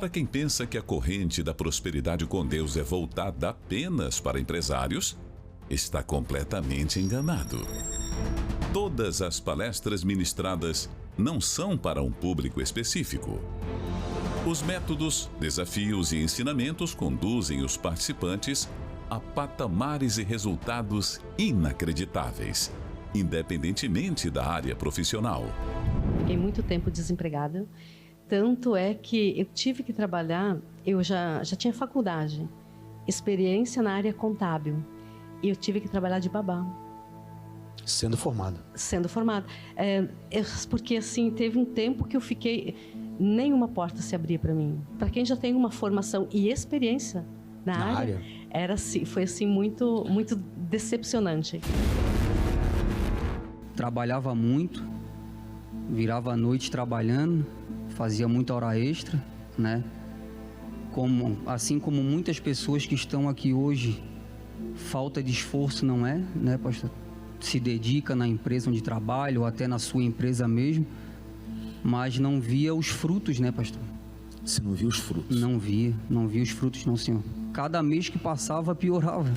Para quem pensa que a corrente da prosperidade com Deus é voltada apenas para empresários, está completamente enganado. Todas as palestras ministradas não são para um público específico. Os métodos, desafios e ensinamentos conduzem os participantes a patamares e resultados inacreditáveis, independentemente da área profissional. Fiquei muito tempo desempregada, tanto é que eu tive que trabalhar, eu já tinha faculdade, experiência na área contábil, e eu tive que trabalhar de babá. Sendo formada. Sendo formada. Porque assim, teve um tempo que eu fiquei, nenhuma porta se abria para mim. Para quem já tem uma formação e experiência na área, foi assim muito, muito decepcionante. Trabalhava muito, virava a noite trabalhando, fazia muita hora extra, né? Assim como muitas pessoas que estão aqui hoje, falta de esforço não é, né, pastor? Se dedica na empresa onde trabalha ou até na sua empresa mesmo, mas não via os frutos, né, pastor? Você não via os frutos? Não via os frutos não, senhor. Cada mês que passava, piorava.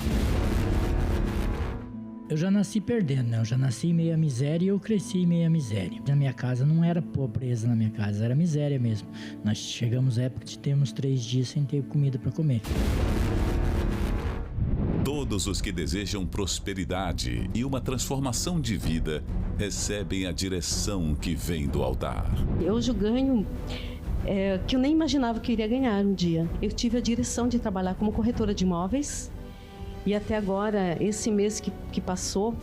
Eu já nasci perdendo, né? Eu já nasci em meia miséria e eu cresci em meia miséria. Na minha casa não era pobreza, na minha casa era miséria mesmo. Nós chegamos à época de termos 3 dias sem ter comida para comer. Todos os que desejam prosperidade e uma transformação de vida recebem a direção que vem do altar. Hoje eu ganho que eu nem imaginava que eu iria ganhar um dia. Eu tive a direção de trabalhar como corretora de imóveis e até agora, esse mês que passou,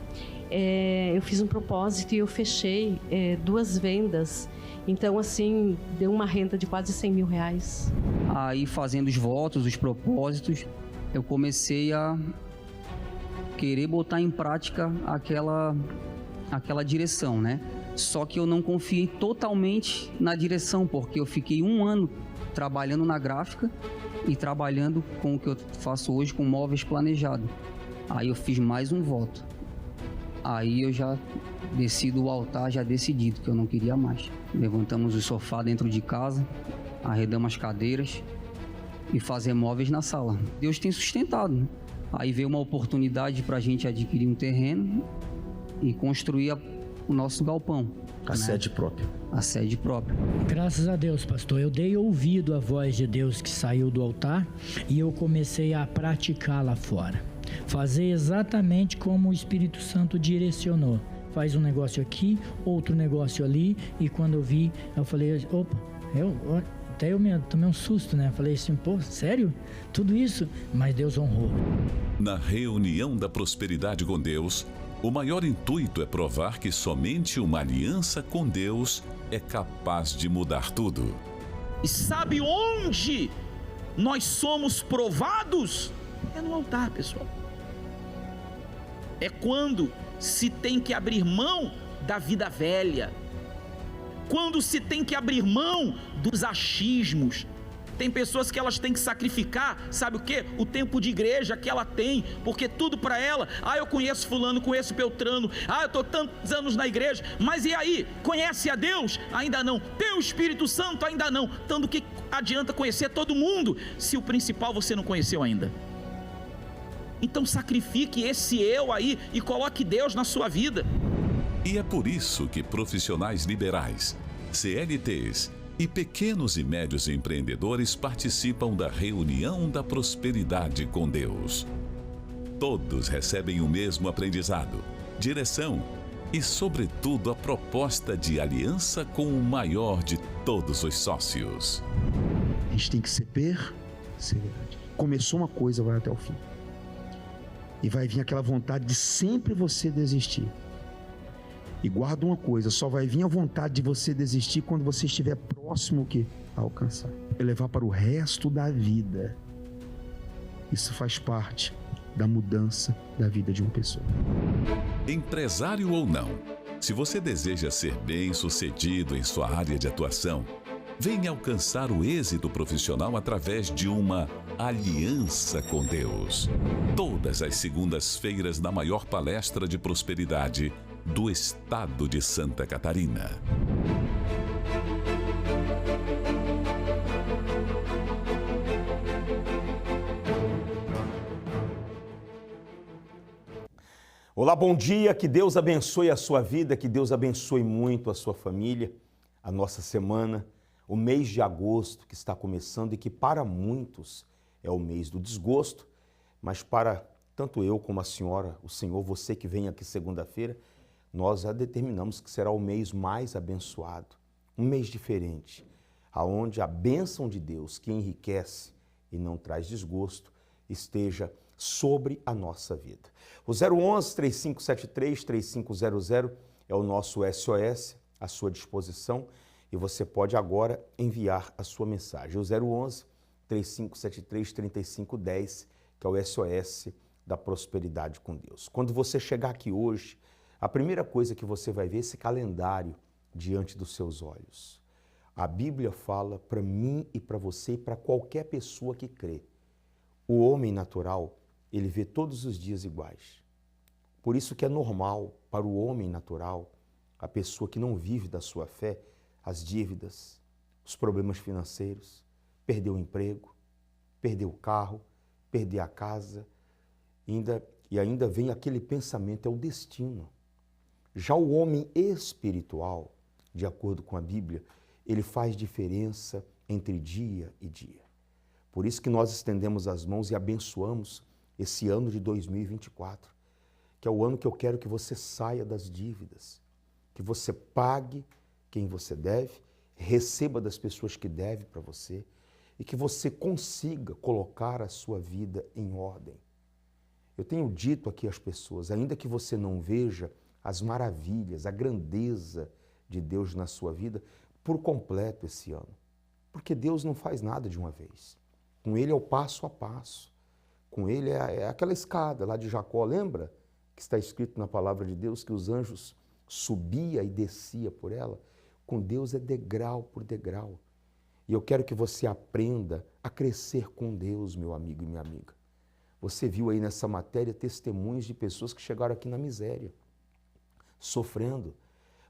eu fiz um propósito e eu fechei 2 vendas. Então, assim, deu uma renda de quase 100 mil reais. Aí, fazendo os votos, os propósitos, eu comecei a querer botar em prática aquela direção, né? Só que eu não confiei totalmente na direção, porque eu fiquei 1 ano trabalhando na gráfica e trabalhando com o que eu faço hoje com móveis planejados. Aí eu fiz mais um voto. Aí eu já desci do altar, já decidido que eu não queria mais. Levantamos o sofá dentro de casa, arredamos as cadeiras e fazer móveis na sala. Deus tem sustentado, né? Aí veio uma oportunidade para a gente adquirir um terreno e construir o nosso galpão. A sede própria. A sede própria. Graças a Deus, pastor, eu dei ouvido à voz de Deus que saiu do altar e eu comecei a praticar lá fora. Fazer exatamente como o Espírito Santo direcionou. Faz um negócio aqui, outro negócio ali, e quando eu vi, eu falei, opa, até eu tomei um susto, né? Falei assim, pô, sério? Tudo isso? Mas Deus honrou. Na reunião da prosperidade com Deus, o maior intuito é provar que somente uma aliança com Deus é capaz de mudar tudo. E sabe onde nós somos provados? É no altar, pessoal. É quando se tem que abrir mão da vida velha. Quando se tem que abrir mão dos achismos. Tem pessoas que elas têm que sacrificar, sabe o quê? O tempo de igreja que ela tem, porque tudo para ela, eu conheço fulano, conheço Beltrano, eu estou tantos anos na igreja, mas e aí? Conhece a Deus? Ainda não. Tem o Espírito Santo? Ainda não. Então do que adianta conhecer todo mundo, se o principal você não conheceu ainda? Então sacrifique esse eu aí e coloque Deus na sua vida. E é por isso que profissionais liberais, CLTs e pequenos e médios empreendedores participam da reunião da prosperidade com Deus. Todos recebem o mesmo aprendizado, direção e, sobretudo, a proposta de aliança com o maior de todos os sócios. A gente tem que ser perseverante. Começou uma coisa, vai até o fim. E vai vir aquela vontade de sempre você desistir. E guarda uma coisa, só vai vir a vontade de você desistir quando você estiver próximo a alcançar. É levar para o resto da vida. Isso faz parte da mudança da vida de uma pessoa. Empresário ou não, se você deseja ser bem-sucedido em sua área de atuação, venha alcançar o êxito profissional através de uma aliança com Deus. Todas as segundas-feiras na maior palestra de prosperidade do estado de Santa Catarina. Olá, bom dia, que Deus abençoe a sua vida, que Deus abençoe muito a sua família, a nossa semana, o mês de agosto que está começando e que para muitos é o mês do desgosto, mas para tanto eu como a senhora, o senhor, você que vem aqui segunda-feira, nós já determinamos que será o mês mais abençoado, um mês diferente, aonde a bênção de Deus que enriquece e não traz desgosto esteja sobre a nossa vida. O 011-3573-3500 é o nosso SOS à sua disposição e você pode agora enviar a sua mensagem. O 011-3573-3510, que é o SOS da prosperidade com Deus. Quando você chegar aqui hoje, a primeira coisa que você vai ver é esse calendário diante dos seus olhos. A Bíblia fala para mim e para você e para qualquer pessoa que crê. O homem natural, ele vê todos os dias iguais. Por isso que é normal para o homem natural, a pessoa que não vive da sua fé, as dívidas, os problemas financeiros, perder o emprego, perder o carro, perder a casa, e ainda vem aquele pensamento, é o destino. Já o homem espiritual, de acordo com a Bíblia, ele faz diferença entre dia e dia. Por isso que nós estendemos as mãos e abençoamos esse ano de 2024, que é o ano que eu quero que você saia das dívidas, que você pague quem você deve, receba das pessoas que devem para você e que você consiga colocar a sua vida em ordem. Eu tenho dito aqui às pessoas, ainda que você não veja as maravilhas, a grandeza de Deus na sua vida por completo esse ano, porque Deus não faz nada de uma vez. Com Ele é o passo a passo. Com Ele é aquela escada lá de Jacó, lembra? Que está escrito na palavra de Deus que os anjos subia e descia por ela. Com Deus é degrau por degrau. E eu quero que você aprenda a crescer com Deus, meu amigo e minha amiga. Você viu aí nessa matéria testemunhos de pessoas que chegaram aqui na miséria, sofrendo.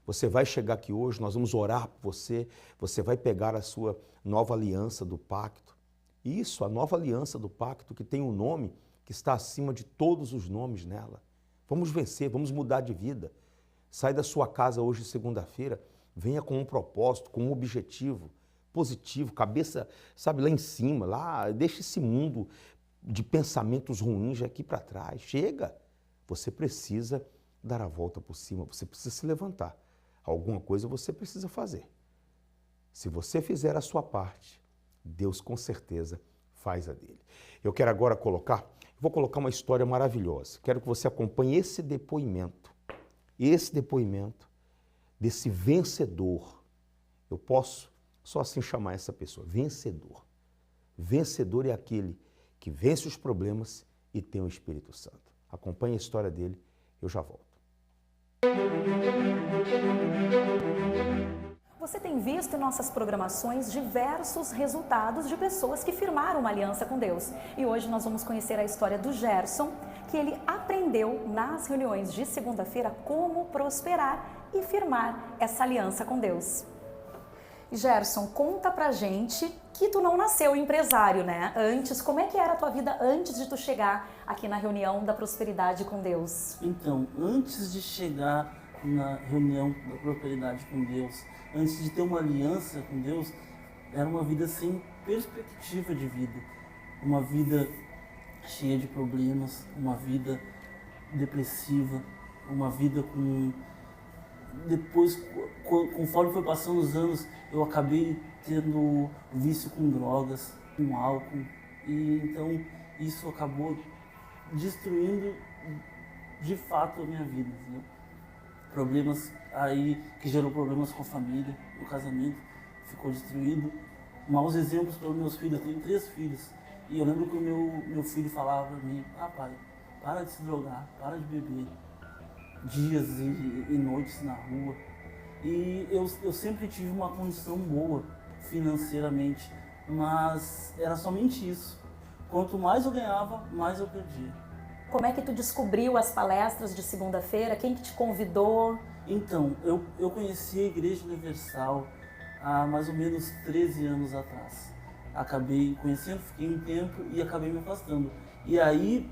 Você vai chegar aqui hoje, nós vamos orar por você, você vai pegar a sua nova aliança do pacto. Isso, a nova aliança do pacto, que tem um nome que está acima de todos os nomes nela. Vamos vencer, vamos mudar de vida. Sai da sua casa hoje, segunda-feira, venha com um propósito, com um objetivo positivo, cabeça, sabe, lá em cima, lá, deixa esse mundo de pensamentos ruins aqui para trás. Chega! Você precisa dar a volta por cima, você precisa se levantar. Alguma coisa você precisa fazer. Se você fizer a sua parte, Deus com certeza faz a dele. Eu quero agora vou colocar uma história maravilhosa. Quero que você acompanhe esse depoimento desse vencedor. Eu posso só assim chamar essa pessoa, vencedor. Vencedor é aquele que vence os problemas e tem o Espírito Santo. Acompanhe a história dele, eu já volto. Você tem visto em nossas programações diversos resultados de pessoas que firmaram uma aliança com Deus. E hoje nós vamos conhecer a história do Gerson, que ele aprendeu nas reuniões de segunda-feira como prosperar e firmar essa aliança com Deus. Gerson, conta pra gente que tu não nasceu empresário, né? Antes, como é que era a tua vida antes de tu chegar aqui na reunião da prosperidade com Deus? Então, antes de chegar na reunião da prosperidade com Deus, antes de ter uma aliança com Deus, era uma vida sem perspectiva de vida. Uma vida cheia de problemas, uma vida depressiva, uma vida com... Depois, conforme foi passando os anos, eu acabei tendo vício com drogas, com álcool, e então isso acabou destruindo de fato a minha vida, entendeu? Problemas aí que gerou problemas com a família, o casamento ficou destruído. Maus exemplos para os meus filhos, eu tenho 3 filhos, e eu lembro que o meu filho falava para mim: pai, para de se drogar, para de beber. Dias e noites na rua, e eu sempre tive uma condição boa financeiramente, mas era somente isso. Quanto mais eu ganhava, mais eu perdia. Como é que tu descobriu as palestras de segunda-feira? Quem que te convidou? Então, eu conheci a Igreja Universal há mais ou menos 13 anos atrás. Acabei conhecendo, fiquei um tempo e acabei me afastando. E aí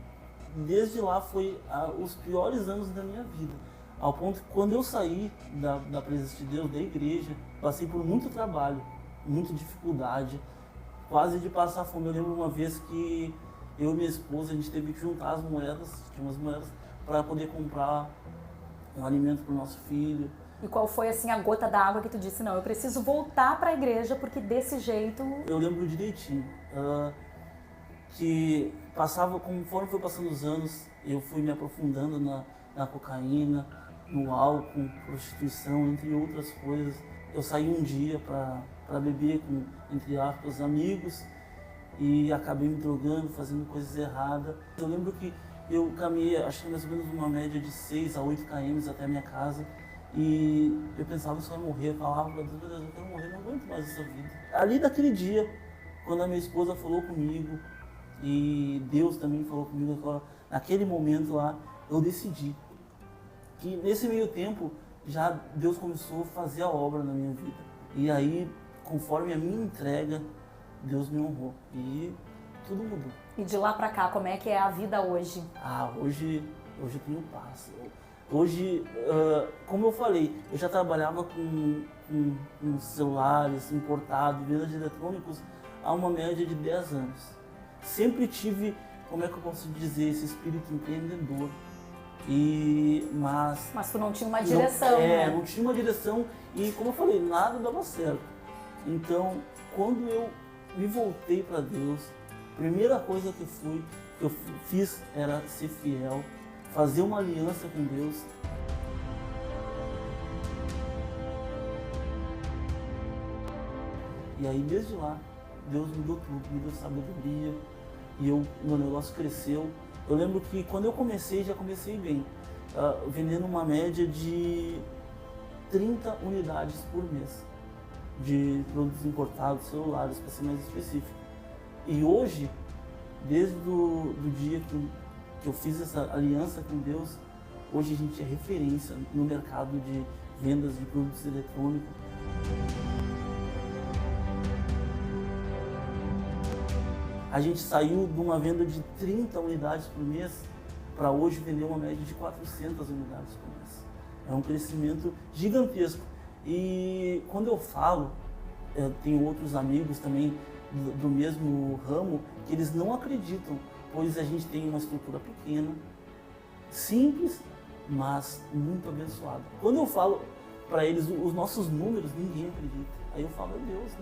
desde lá foi os piores anos da minha vida. Ao ponto que quando eu saí da presença de Deus, da igreja, passei por muito trabalho, muita dificuldade, quase de passar fome. Eu lembro uma vez que eu e minha esposa, a gente teve que juntar as moedas, tinha umas moedas, para poder comprar um alimento para o nosso filho. E qual foi assim a gota d'água que tu disse, não, eu preciso voltar para a igreja porque desse jeito... Eu lembro direitinho, que conforme foi passando os anos, eu fui me aprofundando na cocaína, no álcool, prostituição, entre outras coisas. Eu saí um dia para beber com, entre aspas, amigos e acabei me drogando, fazendo coisas erradas. Eu lembro que eu caminhei, acho que mais ou menos uma média de 6 a 8 km até a minha casa. E eu pensava que eu só ia morrer, eu falava, meu Deus, eu quero morrer, não aguento mais essa vida. Ali daquele dia, quando a minha esposa falou comigo, e Deus também falou comigo, naquele momento lá, eu decidi que nesse meio tempo, já Deus começou a fazer a obra na minha vida. E aí, conforme a minha entrega, Deus me honrou e tudo mudou. E de lá pra cá, como é que é a vida hoje? Hoje eu tenho paz. Hoje, como eu falei, eu já trabalhava com celulares importados, vendas de eletrônicos há uma média de 10 anos. Sempre tive, como é que eu posso dizer, esse espírito empreendedor. Mas tu não tinha uma direção, né? Não tinha uma direção e, como eu falei, nada dava certo. Então, quando eu me voltei para Deus, a primeira coisa que eu fiz era ser fiel, fazer uma aliança com Deus. E aí, desde lá, Deus me deu tudo, me deu sabedoria e meu negócio cresceu. Eu lembro que quando eu comecei, já comecei bem, vendendo uma média de 30 unidades por mês de produtos importados, celulares, para ser mais específico. E hoje, desde o dia que eu fiz essa aliança com Deus, hoje a gente é referência no mercado de vendas de produtos eletrônicos. A gente saiu de uma venda de 30 unidades por mês para hoje vender uma média de 400 unidades por mês. É um crescimento gigantesco. E quando eu falo, eu tenho outros amigos também do mesmo ramo, que eles não acreditam, pois a gente tem uma estrutura pequena, simples, mas muito abençoada. Quando eu falo para eles os nossos números, ninguém acredita. Aí eu falo, meu Deus,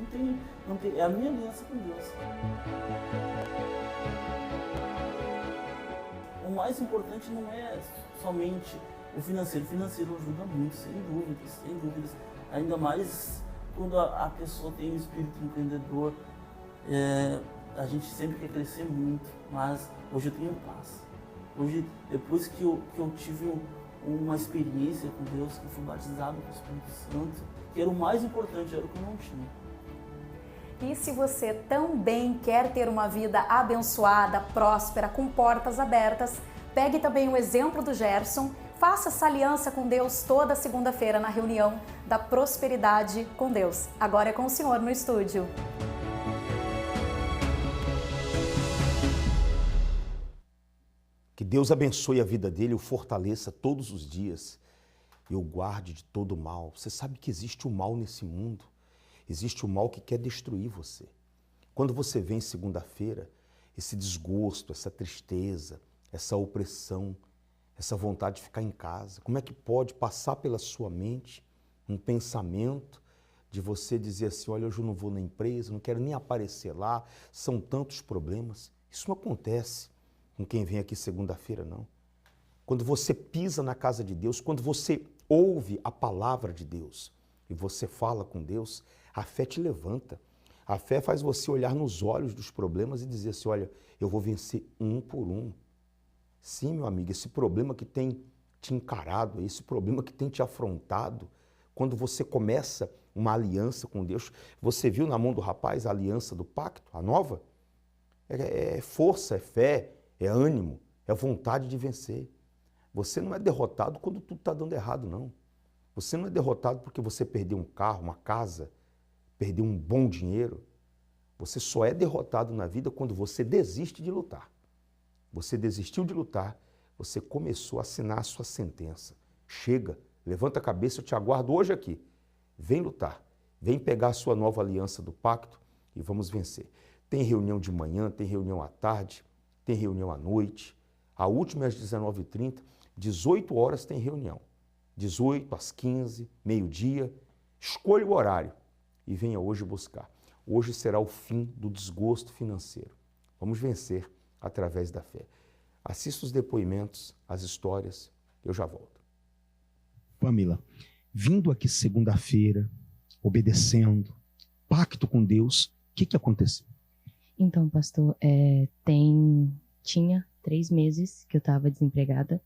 não tem, é a minha aliança com Deus. O mais importante não é somente o financeiro. O financeiro ajuda muito, sem dúvidas. Ainda mais quando a pessoa tem um espírito empreendedor. A gente sempre quer crescer muito, mas hoje eu tenho paz. Hoje, depois que eu tive uma experiência com Deus, que eu fui batizado com o Espírito Santo, que era o mais importante, era o que eu não tinha. E se você também quer ter uma vida abençoada, próspera, com portas abertas, pegue também o exemplo do Gerson, faça essa aliança com Deus toda segunda-feira na reunião da Prosperidade com Deus. Agora é com o senhor no estúdio. Que Deus abençoe a vida dele, o fortaleça todos os dias e o guarde de todo o mal. Você sabe que existe o mal nesse mundo. Existe o mal que quer destruir você. Quando você vem segunda-feira, esse desgosto, essa tristeza, essa opressão, essa vontade de ficar em casa, como é que pode passar pela sua mente um pensamento de você dizer assim, olha, hoje eu não vou na empresa, não quero nem aparecer lá, são tantos problemas. Isso não acontece com quem vem aqui segunda-feira, não. Quando você pisa na casa de Deus, quando você ouve a palavra de Deus e você fala com Deus, a fé te levanta. A fé faz você olhar nos olhos dos problemas e dizer assim, olha, eu vou vencer um por um. Sim, meu amigo, esse problema que tem te encarado, esse problema que tem te afrontado, quando você começa uma aliança com Deus, você viu na mão do rapaz a aliança do pacto, a nova? É força, é fé, é ânimo, é vontade de vencer. Você não é derrotado quando tudo está dando errado, não. Você não é derrotado porque você perdeu um carro, uma casa, perdeu um bom dinheiro. Você só é derrotado na vida quando você desiste de lutar. Você desistiu de lutar, você começou a assinar a sua sentença. Chega, levanta a cabeça, eu te aguardo hoje aqui. Vem lutar, vem pegar a sua nova aliança do pacto e vamos vencer. Tem reunião de manhã, tem reunião à tarde, tem reunião à noite. A última é às 19h30, 18 horas tem reunião. 18 às 15, meio-dia. Escolha o horário e venha hoje buscar. Hoje será o fim do desgosto financeiro. Vamos vencer através da fé. Assista os depoimentos, as histórias, eu já volto. Pamela, vindo aqui segunda-feira, obedecendo, pacto com Deus, o que aconteceu? Então, pastor, tinha 3 meses que eu estava desempregada.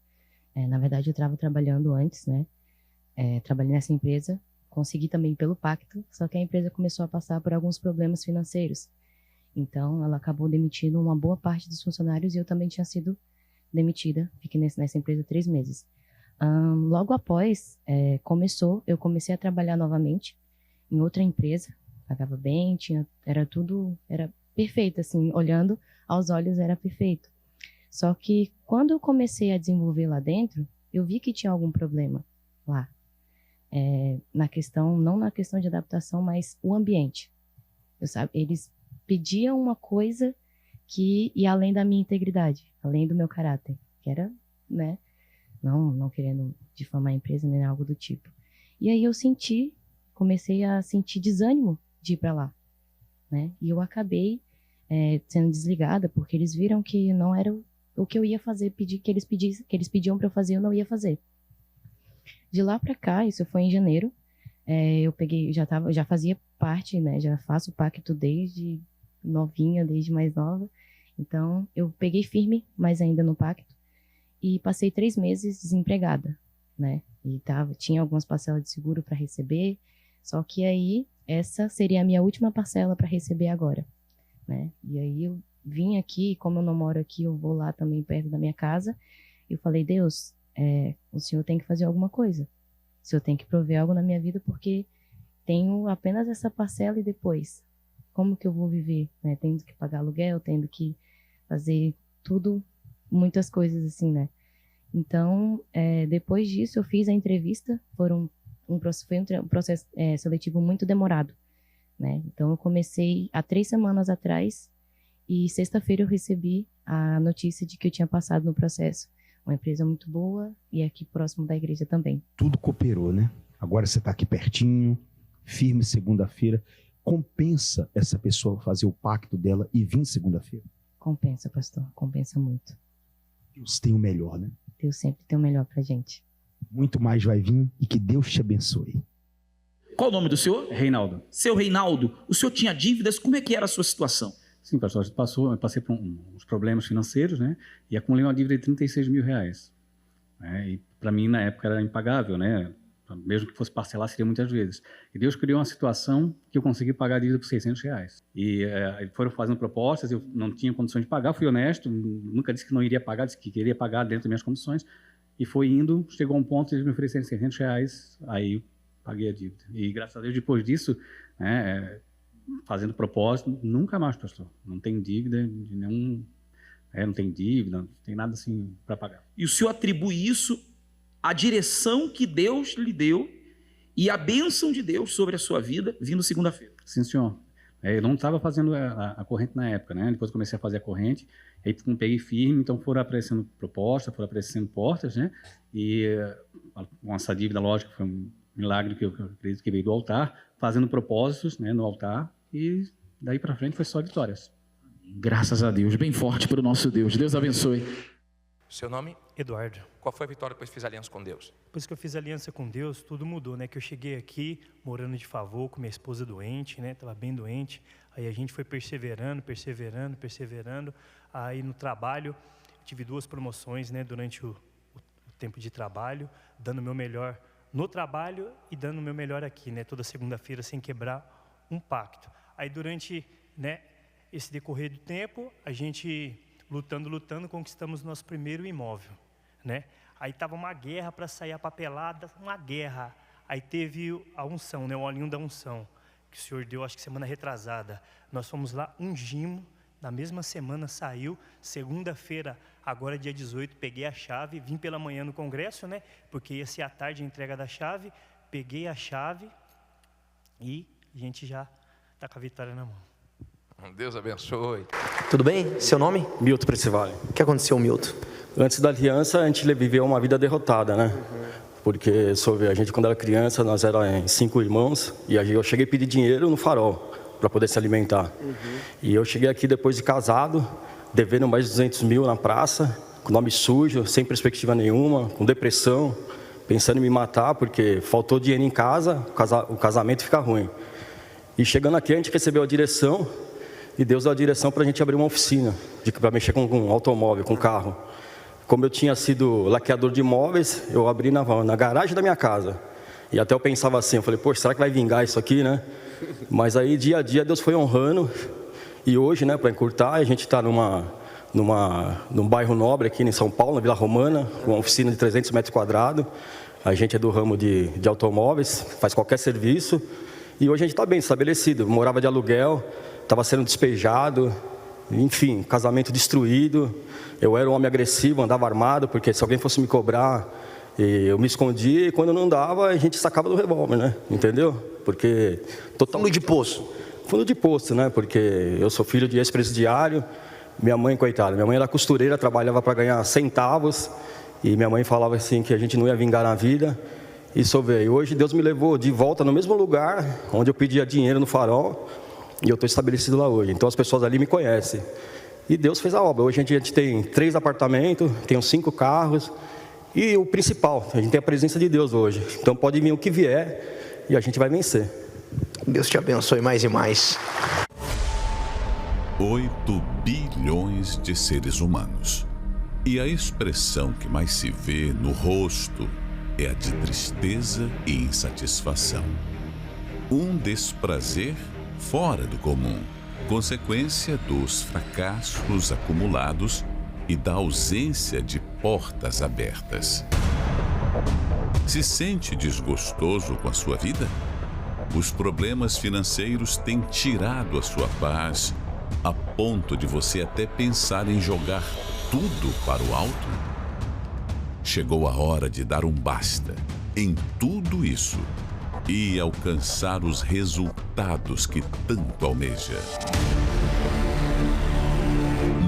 Na verdade, eu estava trabalhando antes, né? Trabalhei nessa empresa, consegui também pelo pacto, só que a empresa começou a passar por alguns problemas financeiros. Então, ela acabou demitindo uma boa parte dos funcionários e eu também tinha sido demitida. Fiquei nessa empresa 3 meses. Logo após, eu comecei a trabalhar novamente em outra empresa, pagava bem, era perfeito, assim, olhando aos olhos era perfeito. Só que quando eu comecei a desenvolver lá dentro, eu vi que tinha algum problema lá. Não na questão de adaptação, mas o ambiente. Eles pediam uma coisa que ia além da minha integridade, além do meu caráter, que era, né, não querendo difamar a empresa nem algo do tipo. E aí comecei a sentir desânimo de ir para lá, né? E eu acabei sendo desligada porque eles viram que não era o que eu ia fazer, que eles pediam para eu fazer, eu não ia fazer. De lá para cá, isso foi em janeiro, eu já fazia parte, né? Já faço pacto desde novinha, desde mais nova. Então, eu peguei firme, mas ainda no pacto, e passei 3 meses desempregada, né? E tinha algumas parcelas de seguro para receber, só que aí essa seria a minha última parcela para receber agora, né? E aí eu vim aqui, como eu não moro aqui, eu vou lá também perto da minha casa, e eu falei, Deus, o Senhor tem que fazer alguma coisa, o Senhor tem que prover algo na minha vida, porque tenho apenas essa parcela e depois, como que eu vou viver, né? Tendo que pagar aluguel, tendo que fazer tudo, muitas coisas assim, né? Então, depois disso, eu fiz a entrevista, foi um processo seletivo muito demorado, né? Então, eu comecei há 3 semanas atrás e sexta-feira eu recebi a notícia de que eu tinha passado no processo. Uma empresa muito boa e aqui próximo da igreja também. Tudo cooperou, né? Agora você está aqui pertinho, firme segunda-feira. Compensa essa pessoa fazer o pacto dela e vir segunda-feira? Compensa, pastor. Compensa muito. Deus tem o melhor, né? Deus sempre tem o melhor pra gente. Muito mais vai vir e que Deus te abençoe. Qual o nome do senhor? Reinaldo. Seu Reinaldo, o senhor tinha dívidas? Como é que era a sua situação? Sim, pastor, eu passei por uns problemas financeiros, né? E acumulei uma dívida de R$36 mil. E para mim, na época, era impagável, né? Mesmo que fosse parcelar, seria muitas vezes. E Deus criou uma situação que eu consegui pagar a dívida por R$600. E foram fazendo propostas, eu não tinha condições de pagar, fui honesto, nunca disse que não iria pagar, disse que queria pagar dentro das minhas condições. E foi indo, chegou a um ponto de eles me oferecerem R$600, aí eu paguei a dívida. E graças a Deus, depois disso, né, fazendo propósito, nunca mais, pastor. Não tem dívida de nenhum... não tem dívida, não tem nada assim para pagar. E o senhor atribui isso à direção que Deus lhe deu e à bênção de Deus sobre a sua vida vindo segunda-feira? Sim, senhor. Eu não estava fazendo a corrente na época, né? Depois comecei a fazer a corrente, aí peguei firme, então foram aparecendo propostas, foram aparecendo portas, né? E com essa dívida, lógico, foi um milagre que eu acredito que veio do altar, fazendo propósitos, né, no altar, e daí para frente foi só vitórias. Graças a Deus, bem forte para o nosso Deus. Deus abençoe. Seu nome? Eduardo. Qual foi a vitória depois que fiz aliança com Deus? Depois que eu fiz aliança com Deus, tudo mudou, né? Que eu cheguei aqui, morando de favor, com minha esposa doente, né? Estava bem doente. Aí a gente foi perseverando. Aí no trabalho, tive 2 promoções, né? Durante o tempo de trabalho, dando o meu melhor no trabalho e dando o meu melhor aqui, né? Toda segunda-feira, sem quebrar um pacto. Aí durante, né, esse decorrer do tempo, a gente lutando, conquistamos nosso primeiro imóvel, né? Aí estava uma guerra para sair a papelada, uma guerra. Aí teve a unção, né? O olhinho da unção, que o Senhor deu, acho que semana retrasada. Nós fomos lá, ungimos, na mesma semana saiu, segunda-feira Agora, dia 18, peguei a chave, vim pela manhã no congresso, né? Porque ia ser à tarde a entrega da chave. Peguei a chave e a gente já está com a vitória na mão. Deus abençoe. Tudo bem? Seu nome? Milton Principale. O que aconteceu, Milton? Antes da aliança, a gente viveu uma vida derrotada, né? Porque, a gente, quando era criança, nós éramos 5 irmãos, e eu cheguei a pedir dinheiro no Farol, para poder se alimentar. E eu cheguei aqui depois de casado, devendo mais de 200 mil na praça, com nome sujo, sem perspectiva nenhuma, com depressão, pensando em me matar, porque faltou dinheiro em casa, o casamento fica ruim. E chegando aqui, a gente recebeu a direção, e Deus deu a direção para a gente abrir uma oficina, para mexer com automóvel, com carro. Como eu tinha sido laqueador de imóveis, eu abri na garagem da minha casa. E até eu pensava assim, eu falei, poxa, será que vai vingar isso aqui, né? Mas aí, dia a dia, Deus foi honrando. E hoje, né, para encurtar, a gente está num bairro nobre aqui em São Paulo, na Vila Romana, com uma oficina de 300 metros quadrados. A gente é do ramo de automóveis, faz qualquer serviço. E hoje a gente está bem estabelecido. Morava de aluguel, estava sendo despejado, enfim, casamento destruído. Eu era um homem agressivo, andava armado, porque se alguém fosse me cobrar, eu me escondia, e quando não dava, a gente sacava do revólver, né? Entendeu? Porque... Fundo de poço. Fundo de poço, né? Porque eu sou filho de ex-presidiário, minha mãe, coitada, minha mãe era costureira, trabalhava para ganhar centavos, e minha mãe falava assim que a gente não ia vingar na vida. E hoje Deus me levou de volta no mesmo lugar, onde eu pedia dinheiro no Farol, e eu estou estabelecido lá hoje. Então as pessoas ali me conhecem. E Deus fez a obra. Hoje a gente tem 3 apartamentos, tem 5 carros. E o principal, a gente tem a presença de Deus hoje. Então pode vir o que vier e a gente vai vencer. Deus te abençoe mais e mais. 8 bilhões de seres humanos. E a expressão que mais se vê no rosto é a de tristeza e insatisfação. Um desprazer fora do comum, consequência dos fracassos acumulados e da ausência de portas abertas. Se sente desgostoso com a sua vida? Os problemas financeiros têm tirado a sua paz, a ponto de você até pensar em jogar tudo para o alto? Chegou a hora de dar um basta em tudo isso e alcançar os resultados que tanto almeja.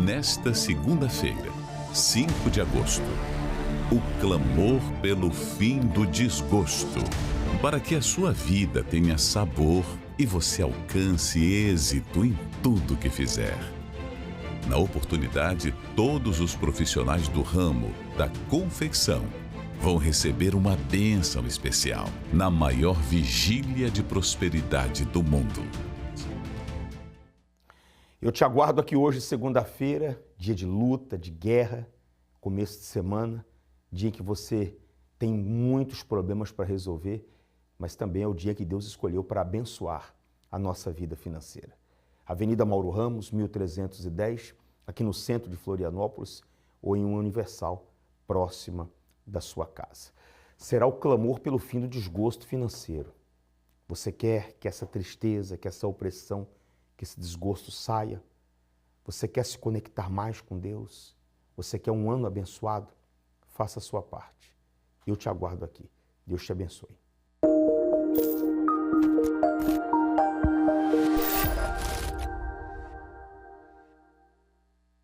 Nesta segunda-feira, 5 de agosto, o clamor pelo fim do desgosto, para que a sua vida tenha sabor e você alcance êxito em tudo que fizer. Na oportunidade, todos os profissionais do ramo da confecção vão receber uma bênção especial na maior vigília de prosperidade do mundo. Eu te aguardo aqui hoje, segunda-feira, dia de luta, de guerra, começo de semana, dia em que você tem muitos problemas para resolver, mas também é o dia que Deus escolheu para abençoar a nossa vida financeira. Avenida Mauro Ramos, 1310, aqui no centro de Florianópolis, ou em uma Universal, próxima da sua casa. Será o clamor pelo fim do desgosto financeiro. Você quer que essa tristeza, que essa opressão, que esse desgosto saia? Você quer se conectar mais com Deus? Você quer um ano abençoado? Faça a sua parte. Eu te aguardo aqui. Deus te abençoe.